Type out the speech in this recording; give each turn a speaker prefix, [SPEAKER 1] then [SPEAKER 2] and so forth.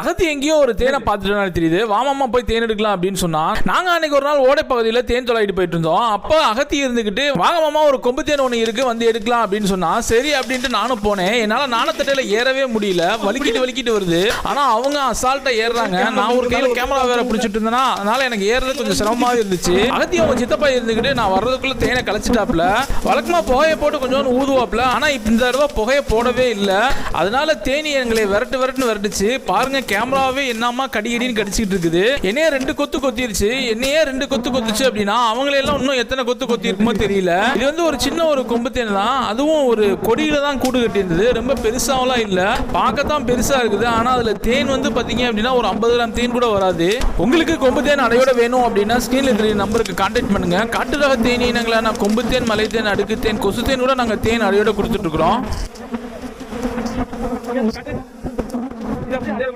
[SPEAKER 1] அகத்தி எங்கேயோ ஒரு தேனை பார்த்துட்டு தெரியுது, வாமாமா போய் தேன் எடுக்கலாம் அப்படின்னு சொன்னா. நாங்க அன்னைக்கு ஒரு நாள் ஓடை பகுதியில் தேன் தொலைட்டு போயிட்டு இருந்தோம். அப்போ அகத்தி இருந்துகிட்டு வாங்கமாமா ஒரு கொம்பு தேன் ஒன்று இருக்கு வந்து எடுக்கலாம் அப்படின்னு சொன்னா. சரி அப்படின்ட்டு நானும் போனேன். என்னால நாணத்தட்டையில ஏறவே முடியல, வலிக்கிட்டு வருது. ஆனா அவங்க அசால்ட்டா ஏறுறாங்க. நான் ஒரு கையில கேமரா வேற பிடிச்சிட்டு இருந்தேன்னா, அதனால எனக்கு ஏறது கொஞ்சம் சிரமமாவே இருந்துச்சு. அகத்தி அவங்க சித்தப்பா இருந்துகிட்டு நான் வர்றதுக்குள்ள தேனை கலைச்சிட்டாப்ல. வழக்கமா புகையை போட்டு கொஞ்சம் ஊதுவாப்ல. ஆனா இந்த தடவை புகையை போடவே இல்லை. அதனால தேனி எங்களை விரட்டுன்னு விரட்டுச்சு. பாருங்க, கேமராவே என்னமா கடிக்கடின்னு கடிச்சிட்டு இருக்குது. என்னையே 2 கொத்து கொத்திருச்சு. என்னையே 2 கொத்து கொத்துச்சு அப்படின்னா அவங்களெல்லாம் இன்னும் எத்தனை கொத்து கொத்தி இருக்குமோ தெரியல. இது வந்து ஒரு சின்ன ஒரு கொம்பு தேன் தான். அதுவும் ஒரு கொடியில தான் கூடு கட்டி இருந்தது. ரொம்ப பெருசாவெல்லாம் இல்ல, பார்க்கத்தான் பெருசா இருக்குது. ஆனா அதுல தேன் வந்து பாத்தீங்க அப்படின்னா ஒரு 50 கிராம் தேன் கூட வராது. உங்களுக்கு கொம்பு தேன் அடையோட வேணும் அப்படின்னா ஸ்கிரீன்ல தெரிய நம்பருக்கு கான்டாக்ட் பண்ணுங்க. காட்டு ரக தேனி இனங்களா நான் கொம்பு தேன், மலை தேன், அடுக்கு தேன், கொசு தேன் கூட நாங்க தேன் அடையோட கொடுத்துட்டு இருக்கிறோம்.